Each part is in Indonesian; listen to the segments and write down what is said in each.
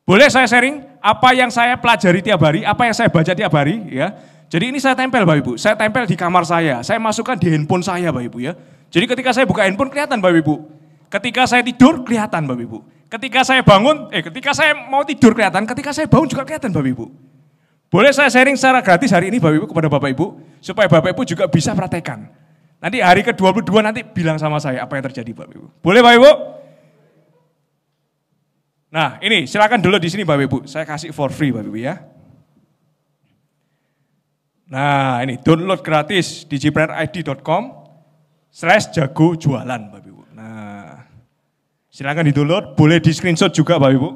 Boleh saya sharing apa yang saya pelajari tiap hari, apa yang saya baca tiap hari ya. Jadi ini saya tempel Bapak Ibu, saya tempel di kamar saya masukkan di handphone saya Bapak Ibu ya. Jadi ketika saya buka handphone kelihatan Bapak Ibu. Ketika saya tidur kelihatan Bapak Ibu. Ketika saya bangun, ketika saya mau tidur kelihatan, ketika saya bangun juga kelihatan Bapak Ibu. Boleh saya sharing secara gratis hari ini Bapak Ibu kepada Bapak Ibu, supaya Bapak Ibu juga bisa praktekkan. Nanti hari ke-22 nanti bilang sama saya apa yang terjadi Bapak Ibu. Boleh Bapak Ibu? Nah ini silakan dulu di sini Bapak Ibu, saya kasih for free Bapak Ibu ya. Nah ini download gratis di jprid.com/jago jualan Bapak Ibu. Nah silakan di download, boleh di screenshot juga Bapak Ibu.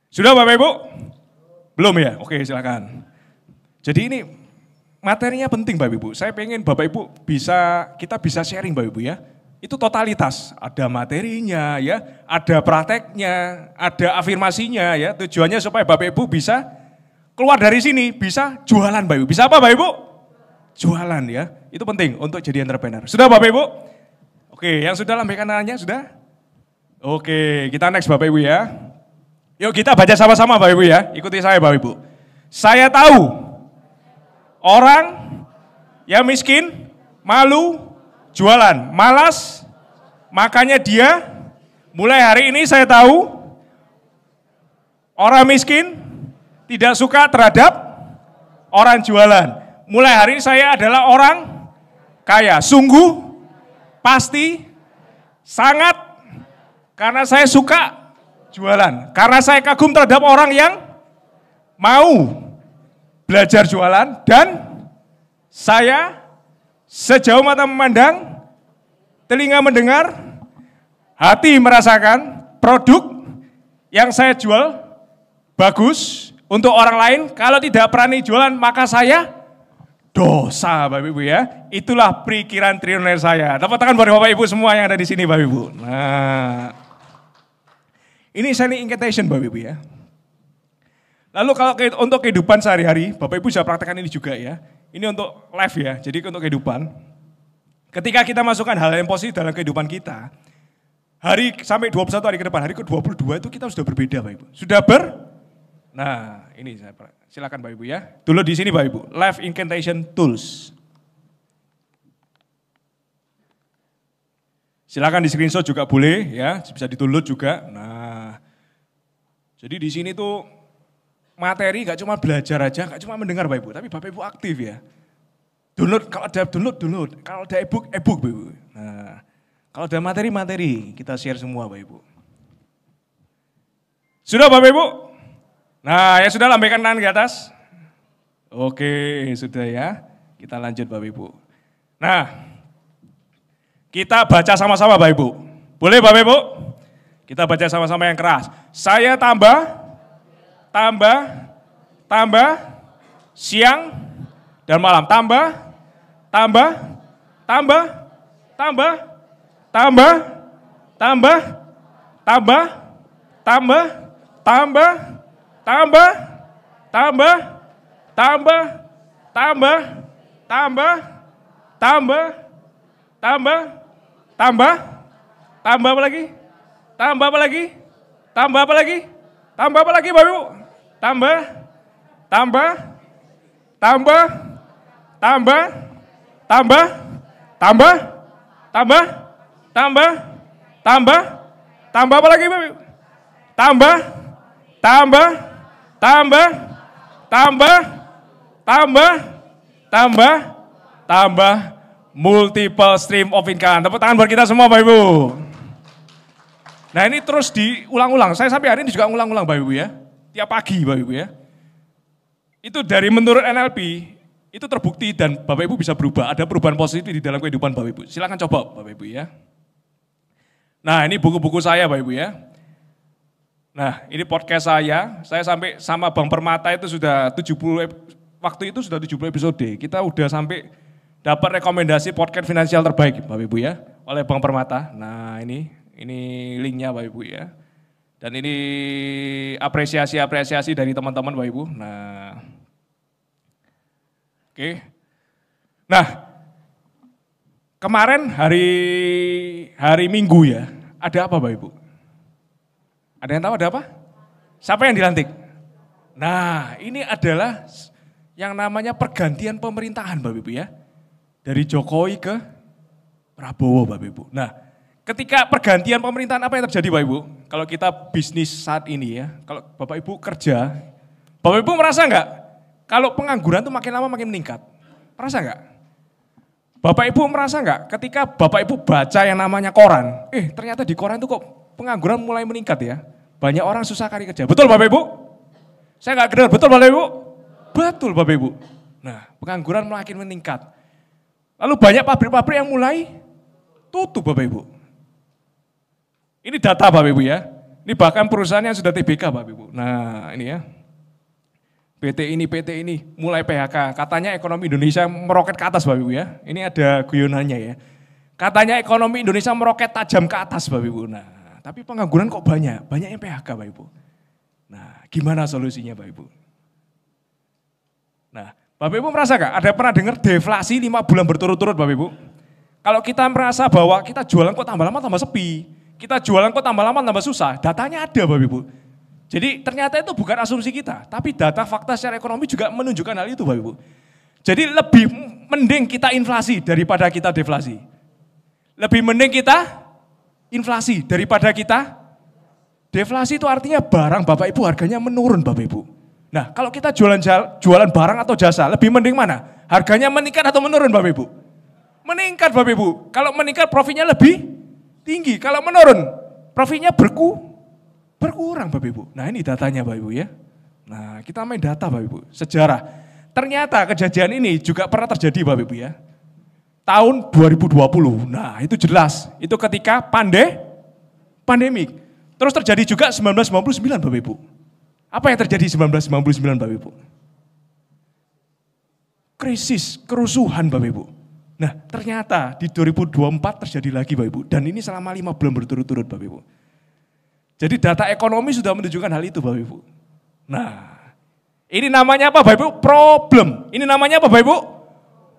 Sudah Bapak Ibu? Belum ya? Oke silakan. Jadi ini materinya penting Bapak Ibu. Saya pengen Bapak Ibu kita bisa sharing Bapak Ibu ya. Itu totalitas, ada materinya ya, ada prakteknya, ada afirmasinya ya. Tujuannya supaya Bapak Ibu bisa keluar dari sini, bisa jualan Bapak Ibu. Bisa apa Bapak Ibu? Jualan ya. Itu penting untuk jadi entrepreneur. Sudah Bapak Ibu? Oke, yang sudah lambaikan tangannya sudah? Oke, kita next Bapak Ibu ya. Yuk kita baca sama-sama Bapak Ibu ya. Ikuti saya Bapak Ibu. Saya tahu orang yang miskin, malu, jualan, malas, makanya dia mulai hari ini saya tahu orang miskin tidak suka terhadap orang jualan. Mulai hari ini saya adalah orang kaya, sungguh, pasti, sangat, karena saya suka jualan. Karena saya kagum terhadap orang yang mau belajar jualan dan saya sejauh mata memandang, telinga mendengar, hati merasakan produk yang saya jual bagus untuk orang lain. Kalau tidak berani jualan maka saya dosa Bapak Ibu ya. Itulah pikiran triliuner saya. Tepuk tangan buat Bapak Ibu semua yang ada di sini Bapak Ibu. Nah, ini selling incantation Bapak Ibu ya. Lalu kalau untuk kehidupan sehari-hari, Bapak Ibu bisa praktekkan ini juga ya. Ini untuk live ya, jadi untuk kehidupan. Ketika kita masukkan hal yang positif dalam kehidupan kita, hari sampai 21 hari ke depan, hari ke-22 itu kita sudah berbeda Bapak Ibu. Nah ini silakan Bapak Ibu ya. Dulu di sini Bapak Ibu, Live Incantation Tools. Silakan di screenshot juga boleh ya, bisa di-download juga. Nah, jadi di sini tuh materi gak cuma belajar aja, gak cuma mendengar Bapak Ibu, tapi Bapak Ibu aktif ya. Download, kalau ada download, kalau ada e-book Bapak Ibu. Nah, kalau ada materi, kita share semua Bapak Ibu. Sudah Bapak Ibu? Nah, ya sudah lambaikan tangan ke atas. Oke, sudah ya. Kita lanjut Bapak Ibu. Nah, kita baca sama-sama Bapak Ibu. Boleh Bapak Ibu? Kita baca sama-sama yang keras. Saya tambah, siang dan malam. Tambah, apa lagi? Tambah apa lagi Bapak Ibu? Tambah, apa lagi Bapak Ibu? Tambah, multiple stream of income. Tepuk tangan buat kita semua Bapak Ibu. Nah ini terus diulang-ulang, saya sampai hari ini juga ulang-ulang Bapak Ibu ya. Tiap pagi Bapak Ibu ya. Itu dari menurut NLP, itu terbukti dan Bapak Ibu bisa berubah. Ada perubahan positif di dalam kehidupan Bapak Ibu. Silakan coba Bapak Ibu ya. Nah ini buku-buku saya Bapak Ibu ya. Nah ini podcast saya sampai sama Bang Permata itu sudah 70, waktu itu sudah 70 episode. Kita udah sampai dapat rekomendasi podcast finansial terbaik Bapak Ibu ya. Oleh Bang Permata. Nah ini linknya Bapak Ibu ya. Dan ini apresiasi dari teman-teman Bapak Ibu. Nah, oke. Nah, Kemarin hari Minggu ya, ada apa Bapak Ibu? Ada yang tahu ada apa? Siapa yang dilantik? Nah, ini adalah yang namanya pergantian pemerintahan Bapak Ibu ya. Dari Jokowi ke Prabowo Bapak Ibu. Nah, ketika pergantian pemerintahan apa yang terjadi Bapak Ibu? Kalau kita bisnis saat ini ya, kalau Bapak Ibu kerja, Bapak Ibu merasa enggak? Kalau pengangguran tuh makin lama makin meningkat. Merasa enggak? Bapak Ibu merasa enggak ketika Bapak Ibu baca yang namanya koran, ternyata di koran itu kok pengangguran mulai meningkat ya. Banyak orang susah cari kerja. Betul Bapak Ibu? Saya enggak dengar, betul Bapak Ibu? Betul Bapak Ibu. Nah, pengangguran makin meningkat. Lalu banyak pabrik-pabrik yang mulai tutup Bapak Ibu. Ini data Bapak Ibu ya. Ini bahkan perusahaan yang sudah TBK Bapak Ibu. Nah, ini ya. PT ini mulai PHK. Katanya ekonomi Indonesia meroket ke atas Bapak Ibu ya. Ini ada guyonannya ya. Katanya ekonomi Indonesia meroket tajam ke atas Bapak Ibu. Nah, tapi pengangguran kok banyak yang PHK Bapak Ibu. Nah, gimana solusinya Bapak Ibu? Nah, Bapak Ibu merasa gak? Ada pernah dengar deflasi 5 bulan berturut-turut Bapak Ibu? Kalau kita merasa bahwa kita jualan kok tambah lama tambah sepi. Kita jualan kok tambah lama tambah susah. Datanya ada Bapak Ibu. Jadi ternyata itu bukan asumsi kita, tapi data fakta secara ekonomi juga menunjukkan hal itu Bapak Ibu. Jadi lebih mending kita inflasi daripada kita deflasi. Lebih mending kita inflasi daripada kita deflasi. Itu artinya barang Bapak Ibu harganya menurun Bapak Ibu. Nah kalau kita jualan barang atau jasa, lebih mending mana? Harganya meningkat atau menurun Bapak Ibu? Meningkat Bapak Ibu. Kalau meningkat profitnya lebih tinggi, kalau menurun profitnya berkurang Bapak Ibu. Nah ini datanya Bapak Ibu ya. Nah kita main data Bapak Ibu, sejarah. Ternyata kejadian ini juga pernah terjadi Bapak Ibu ya. Tahun 2020, nah itu jelas. Itu ketika pandemik. Terus terjadi juga 1999 Bapak Ibu. Apa yang terjadi 1999 Bapak Ibu? Krisis, kerusuhan Bapak Ibu. Nah ternyata di 2024 terjadi lagi Bapak Ibu. Dan ini selama 5 bulan berturut-turut Bapak Ibu. Jadi data ekonomi sudah menunjukkan hal itu Bapak Ibu. Nah, ini namanya apa Bapak Ibu? Problem. Ini namanya apa Bapak Ibu?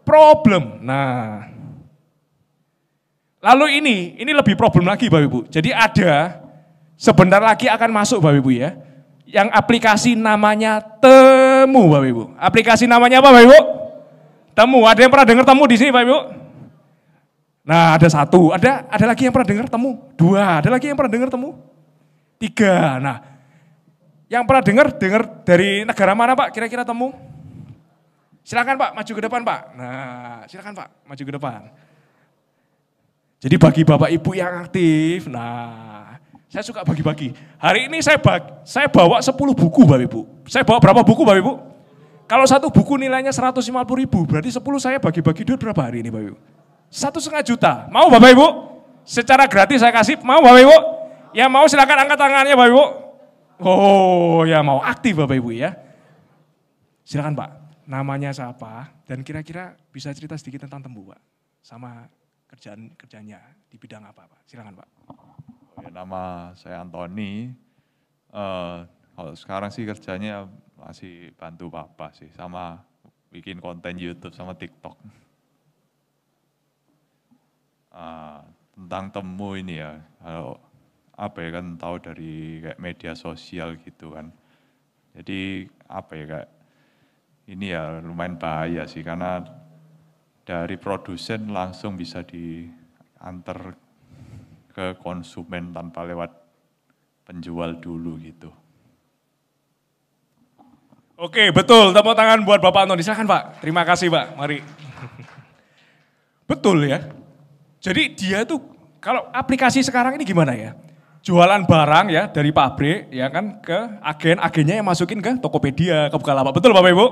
Problem. Nah, lalu ini lebih problem lagi Bapak Ibu. Jadi ada, sebentar lagi akan masuk Bapak Ibu ya, yang aplikasi namanya Temu Bapak Ibu. Aplikasi namanya apa Bapak Ibu? Temu. Ada yang pernah dengar Temu di sini Bapak Ibu? Nah, ada satu. Ada lagi yang pernah dengar Temu? 2. Ada lagi yang pernah dengar Temu? 3. Nah, yang pernah dengar dari negara mana Pak kira-kira Temu? Silakan Pak, maju ke depan Pak. Nah, silakan Pak, maju ke depan. Jadi bagi Bapak Ibu yang aktif, nah saya suka bagi-bagi. Hari ini saya bawa 10 buku Bapak Ibu. Saya bawa berapa buku Bapak Ibu? Kalau satu buku nilainya 150.000, berarti 10 saya bagi-bagi duit berapa hari ini Bapak Ibu? 1,5 juta. Mau Bapak Ibu? Secara gratis saya kasih, mau Bapak Ibu? Ya mau silakan angkat tangannya Bapak Ibu. Oh ya mau aktif Bapak Ibu ya. Silakan Pak, namanya siapa dan kira-kira bisa cerita sedikit tentang Temu Pak. Sama kerjanya di bidang apa Pak. Silakan Pak. Ya, nama saya Antoni. Kalau sekarang sih kerjanya masih bantu Papa sih. Sama bikin konten YouTube sama TikTok. Tentang Temu ini ya. Kalau apa ya kan tahu dari kayak media sosial gitu kan. Jadi apa ya kayak ini ya lumayan bahaya sih karena dari produsen langsung bisa diantar ke konsumen tanpa lewat penjual dulu gitu. Oke betul, tepuk tangan buat Bapak Antoni. Silakan Pak, terima kasih Pak, mari. Betul ya, jadi dia tuh kalau aplikasi sekarang ini gimana ya? Jualan barang ya dari pabrik ya kan ke agennya yang masukin ke Tokopedia, ke Bukalapak. Betul Bapak Ibu?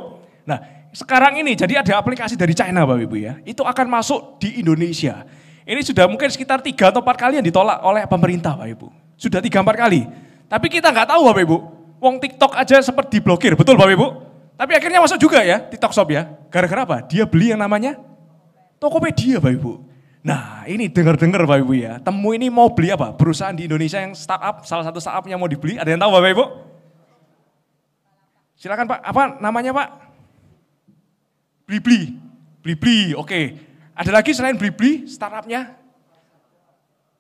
Nah sekarang ini jadi ada aplikasi dari China Bapak Ibu ya. Itu akan masuk di Indonesia. Ini sudah mungkin sekitar 3 atau 4 kali yang ditolak oleh pemerintah Bapak Ibu. Sudah 3-4 kali. Tapi kita nggak tahu Bapak Ibu. Wong TikTok aja sempat diblokir, betul Bapak Ibu? Tapi akhirnya masuk juga ya TikTok Shop ya. Gara-gara apa? Dia beli yang namanya Tokopedia Bapak Ibu. Nah ini dengar-dengar Bapak Ibu ya, Temu ini mau beli apa? Perusahaan di Indonesia yang startup, salah satu startupnya mau dibeli, ada yang tahu Bapak Ibu? Silakan Pak, apa namanya Pak? Blibli, oke. Ada lagi selain Blibli, startupnya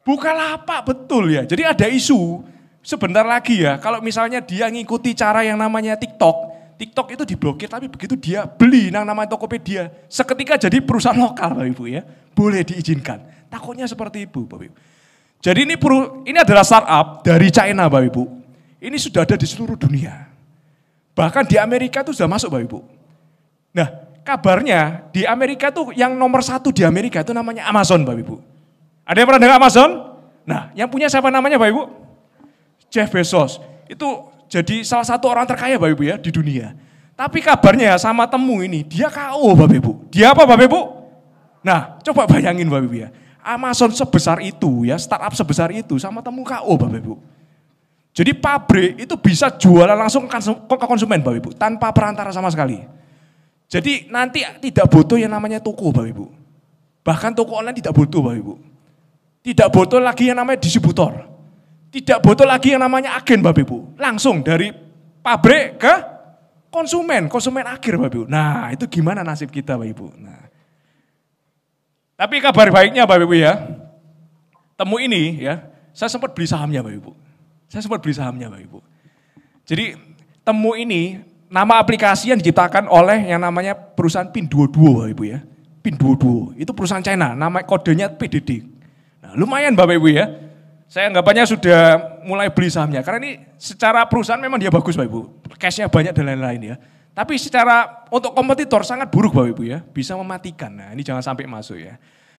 Bukalapak, betul ya. Jadi ada isu sebentar lagi ya, kalau misalnya dia ngikuti cara yang namanya TikTok itu diblokir, tapi begitu dia beli yang namanya Tokopedia, seketika jadi perusahaan lokal Bapak Ibu ya, boleh diizinkan. Takutnya seperti itu Bapak Ibu. Jadi ini adalah startup dari China Bapak Ibu. Ini sudah ada di seluruh dunia. Bahkan di Amerika itu sudah masuk Bapak Ibu. Nah kabarnya di Amerika tuh yang nomor 1 di Amerika itu namanya Amazon Bapak Ibu. Ada yang pernah dengar Amazon? Nah, yang punya siapa namanya Bapak Ibu? Jeff Bezos. Itu jadi salah satu orang terkaya Bapak Ibu ya di dunia. Tapi kabarnya sama temu ini, dia KO Bapak Ibu. Dia apa Bapak Ibu? Nah, coba bayangin Bapak Ibu ya. Amazon sebesar itu ya, startup sebesar itu sama temu KO Bapak Ibu. Jadi pabrik itu bisa jualan langsung ke konsumen Bapak Ibu, tanpa perantara sama sekali. Jadi nanti tidak butuh yang namanya toko Bapak Ibu. Bahkan toko online tidak butuh Bapak Ibu. Tidak butuh lagi yang namanya distributor. Tidak butuh lagi yang namanya agen Bapak Ibu. Langsung dari pabrik ke konsumen akhir Bapak Ibu. Nah itu gimana nasib kita Bapak Ibu. Nah, tapi kabar baiknya Bapak Ibu ya, temu ini ya, saya sempat beli sahamnya Bapak Ibu. Bapak Ibu. Jadi temu ini, nama aplikasi yang diciptakan oleh yang namanya perusahaan Pinduoduo Bapak Ibu ya. Pinduoduo, itu perusahaan China, nama kodenya PDD. Nah, lumayan Bapak Ibu ya, saya anggapannya sudah mulai beli sahamnya. Karena ini secara perusahaan memang dia bagus Bapak Ibu. Cashnya banyak dan lain-lain ya. Tapi secara untuk kompetitor sangat buruk Bapak Ibu ya. Bisa mematikan. Nah ini jangan sampai masuk ya.